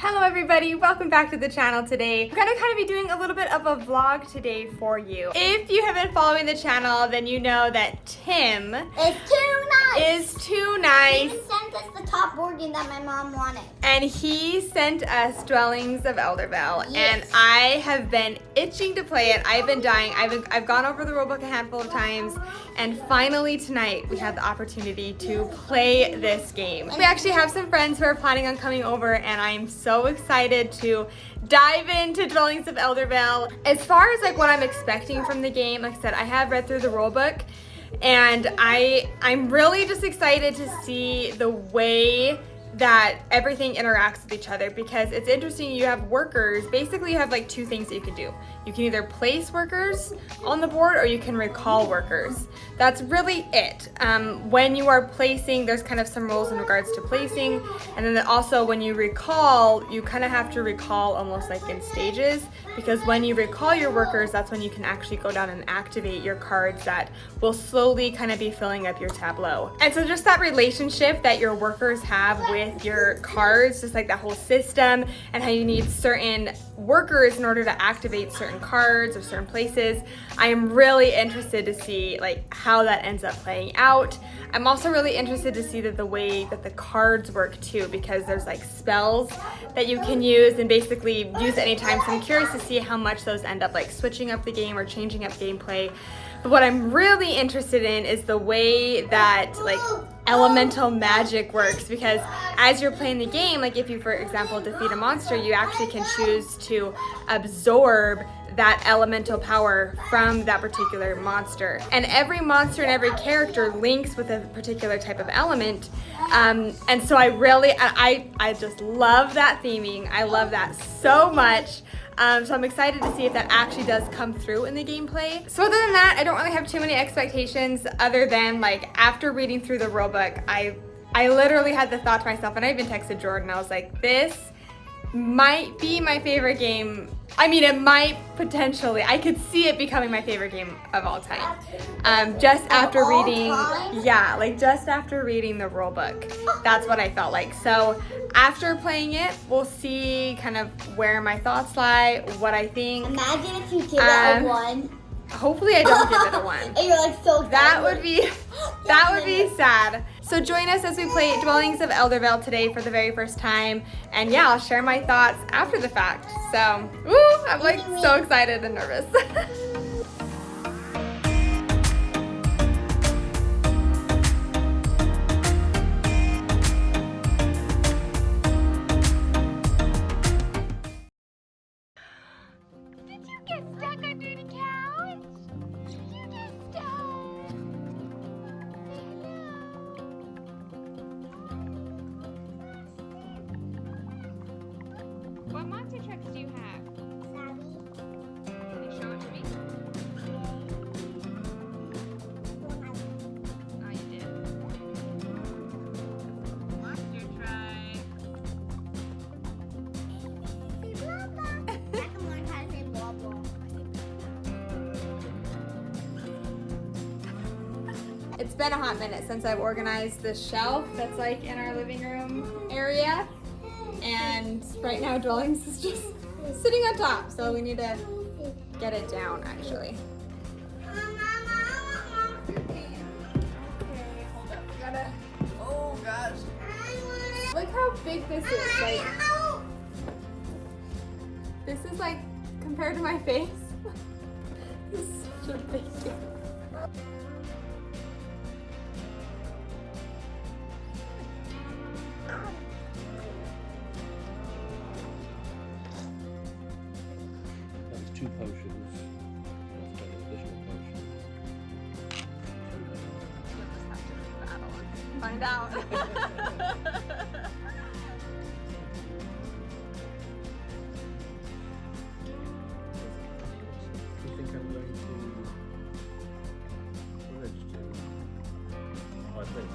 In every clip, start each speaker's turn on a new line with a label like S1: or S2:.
S1: Hello everybody, welcome back to the channel today. I'm gonna kind of be doing a little bit of a vlog today for you. If you have been following the channel, then you know that Tim is too nice.
S2: He sent us the top board game that my mom wanted.
S1: And he sent us Dwellings of Eldervale.
S2: Yes.
S1: And I have been itching to play it. I've been dying. I've gone over the rulebook a handful of times. And finally tonight we had the opportunity to play this game. We actually have some friends who are planning on coming over and I'm so excited to dive into Dwellings of Eldervale. As far as like what I'm expecting from the game, like I said, I have read through the rulebook and I'm really just excited to see the way that everything interacts with each other, because it's interesting. You have workers. Basically you have like two things that you can do. You can either place workers on the board or you can recall workers. That's really it. When you are placing, there's kind of some rules in regards to placing, and then also when you recall, you kind of have to recall almost like in stages, because when you recall your workers, that's when you can actually go down and activate your cards that will slowly kind of be filling up your tableau. And so just that relationship that your workers have with your cards, just like that whole system, and how you need certain workers in order to activate certain cards or certain places. I am really interested to see like how that ends up playing out. I'm also really interested to see that the way that the cards work too, because there's like spells that you can use and basically use anytime. So I'm curious to see how much those end up like switching up the game or changing up gameplay. But what I'm really interested in is the way that like elemental magic works, because as you're playing the game, like if you, for example, defeat a monster, you actually can choose to absorb that elemental power from that particular monster. And every monster and every character links with a particular type of element. And so I just love that theming. I love that so much. So I'm excited to see if that actually does come through in the gameplay. So other than that, I don't really have too many expectations, other than like after reading through the rulebook, I literally had the thought to myself, and I even texted Jordan, I was like, this might be my favorite game. I mean, it might potentially, I could see it becoming my favorite game of all time. Just after reading, yeah, like just after reading the rulebook, that's what I felt like. So after playing it, we'll see kind of where my thoughts lie, what I think.
S2: Imagine if you give it a 1.
S1: Hopefully I don't give it a 1.
S2: And you're like so excited.
S1: That would be sad. So join us as we play Dwellings of Eldervale today for the very first time. And yeah, I'll share my thoughts after the fact. So, woo, I'm like so excited and nervous. Did you get stuck under the couch? You get stuck. What monster trucks do you have? Can you show it to me? Oh, you did. Monster truck. It's been a hot minute since I've organized the shelf that's like in our living room area. And right now Dwellings is just sitting on top, so we need to get it down actually. Okay, hold up. We gotta, oh gosh. Look how big this is. Like, this is like, compared to my face, this is such a big deal.
S3: Two potions. That's an additional potion.
S1: Find out.
S3: I think I'm going to. What did I just do? Oh, I think.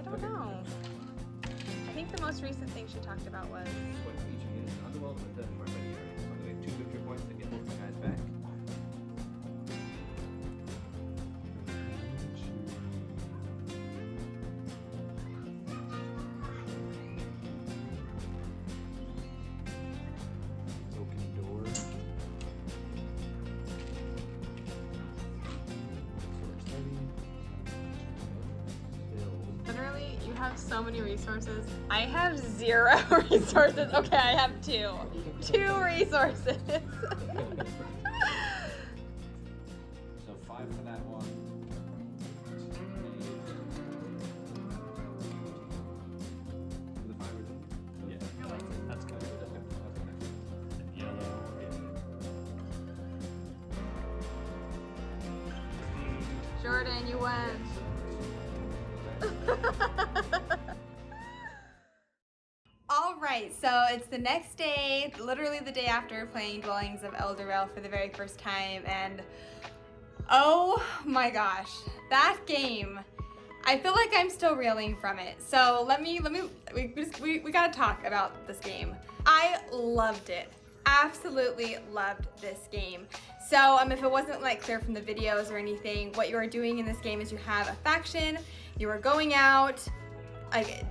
S1: don't know. I think the most recent thing she talked about was
S3: What each unit is underworld with the mark by the area. So they have 2 victory points that get both the guys back. Open door.
S1: literally, you have so many resources. I have 0 resources. Okay, I have 2. 2 resources.
S3: So 5 for that one. The 5 or 2?
S4: Yeah, that's good. And yellow is
S1: Jordan, you win. All right, so it's the next day, literally the day after playing Dwellings of Eldervale for the very first time, and oh my gosh, that game, I feel like I'm still reeling from it. So we gotta talk about this game. I loved it. Absolutely loved this game. So if it wasn't like clear from the videos or anything, what you are doing in this game is you have a faction, you are going out, like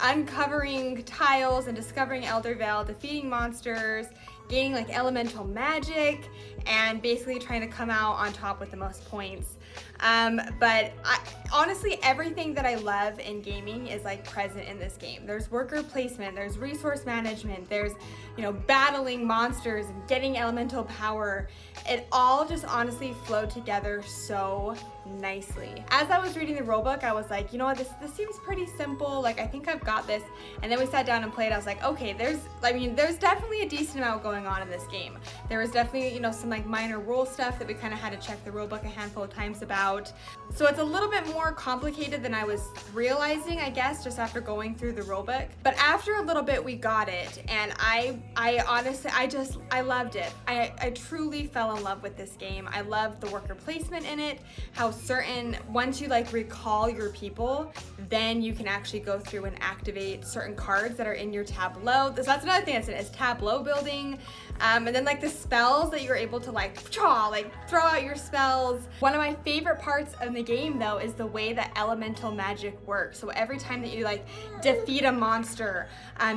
S1: uncovering tiles and discovering Eldervale, defeating monsters, gaining like elemental magic, and basically trying to come out on top with the most points. But honestly, everything that I love in gaming is like present in this game. There's worker placement, there's resource management, there's, you know, battling monsters and getting elemental power. It all just honestly flowed together so nicely. As I was reading the rulebook, I was like, you know what, this seems pretty simple. Like, I think I've got this. And then we sat down and played. I was like, okay, there's definitely a decent amount going on in this game. There was definitely, you know, some like minor rule stuff that we kind of had to check the rulebook a handful of times about. So it's a little bit more complicated than I was realizing, I guess, just after going through the rulebook. But after a little bit, we got it. And I honestly, I loved it. I truly fell in love with this game. I loved the worker placement in it, how once you like recall your people, then you can actually go through and activate certain cards that are in your tableau. So that's another thing that's in it, is tableau building. And then like the spells that you're able to like throw out your spells. One of my favorite parts of the game though is the way that elemental magic works. So every time that you like defeat a monster,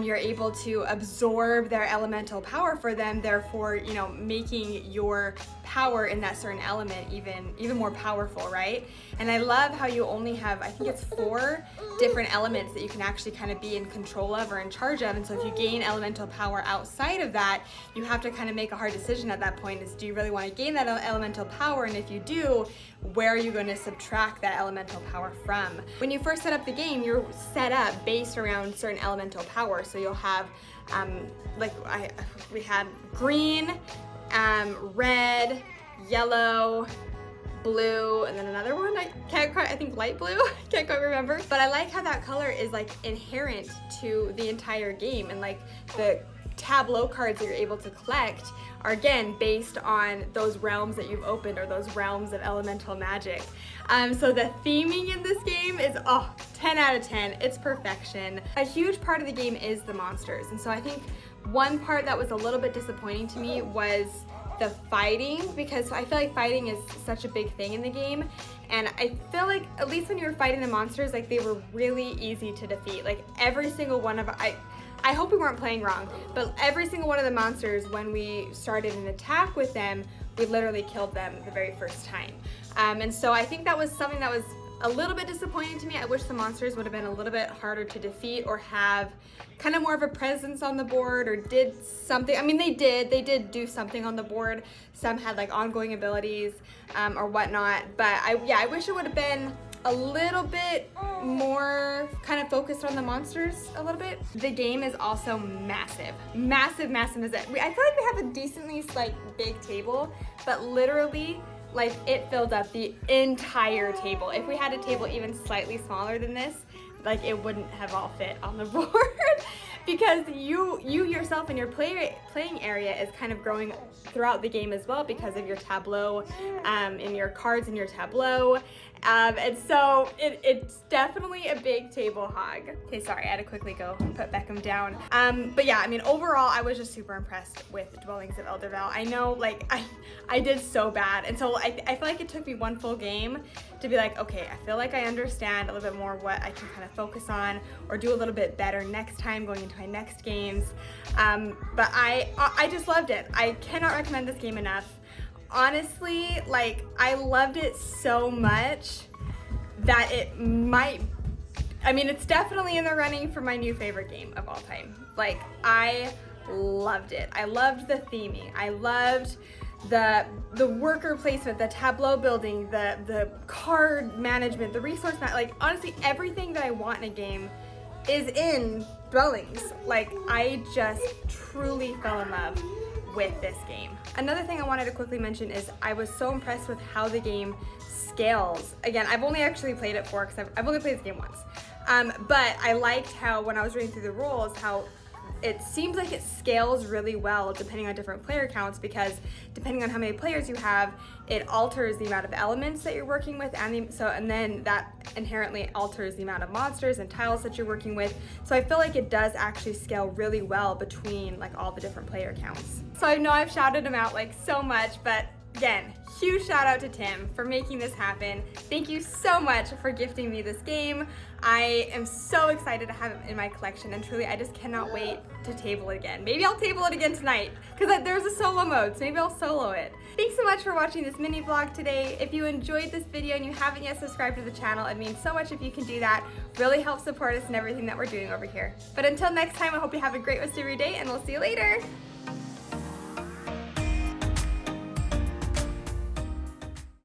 S1: you're able to absorb their elemental power for them, therefore, you know, making your power in that certain element even more powerful, right? And I love how you only have, I think it's 4 different elements that you can actually kind of be in control of or in charge of. And so if you gain elemental power outside of that, you have to kind of make a hard decision at that point, is do you really want to gain that elemental power? And if you do, where are you going to subtract that elemental power from? When you first set up the game, you're set up based around certain elemental power. So you'll have, we had green, red, yellow, blue, and then another one, I think light blue, can't quite remember. But I like how that color is like inherent to the entire game, and like the tableau cards that you're able to collect are again based on those realms that you've opened, or those realms of elemental magic. So the theming in this game is 10 out of 10. It's perfection. A huge part of the game is the monsters, and so I think one part that was a little bit disappointing to me was the fighting, because I feel like fighting is such a big thing in the game, and I feel like at least when you were fighting the monsters, like they were really easy to defeat. Like every single one of I hope we weren't playing wrong, but every single one of the monsters, when we started an attack with them, we literally killed them the very first time. And so I think that was something that was a little bit disappointing to me. I wish the monsters would have been a little bit harder to defeat, or have kind of more of a presence on the board, or did something. I mean, they did do something on the board. Some had like ongoing abilities or whatnot, but I wish it would have been a little bit more kind of focused on the monsters a little bit. The game is also massive. Massive. I feel like we have a decently like big table, but literally like it filled up the entire table. If we had a table even slightly smaller than this, like it wouldn't have all fit on the board. Because you yourself in your playing area is kind of growing throughout the game as well, because of your tableau and your cards in your tableau. And so it's definitely a big table hog. Okay, sorry, I had to quickly go and put Beckham down. But yeah, I mean, overall, I was just super impressed with Dwellings of Eldervale. I know, like, I did so bad. And so I feel like it took me one full game to be like, okay, I feel like I understand a little bit more what I can kind of focus on or do a little bit better next time going into my next games. But I just loved it. I cannot recommend this game enough. Honestly, like, I loved it so much that it might, I mean, it's definitely in the running for my new favorite game of all time. Like, I loved it. I loved the theming. I loved the worker placement, the tableau building, the card management, the resource like, honestly, everything that I want in a game is in Dwellings. Like, I just truly fell in love with this game. Another thing I wanted to quickly mention is I was so impressed with how the game scales. Again, I've only actually played it because I've only played this game once. But I liked how when I was reading through the rules, how it seems like it scales really well depending on different player counts, because depending on how many players you have, it alters the amount of elements that you're working with, and then that inherently alters the amount of monsters and tiles that you're working with. So I feel like it does actually scale really well between like all the different player counts. So I know I've shouted him out like so much, but again, huge shout out to Tim for making this happen. Thank you so much for gifting me this game. I am so excited to have it in my collection, and truly I just cannot wait to table it again. Maybe I'll table it again tonight because there's a solo mode, so maybe I'll solo it. Thanks so much for watching this mini vlog today. If you enjoyed this video and you haven't yet subscribed to the channel, it means so much if you can do that. Really helps support us in everything that we're doing over here. But until next time, I hope you have a great rest of your day, and we'll see you later.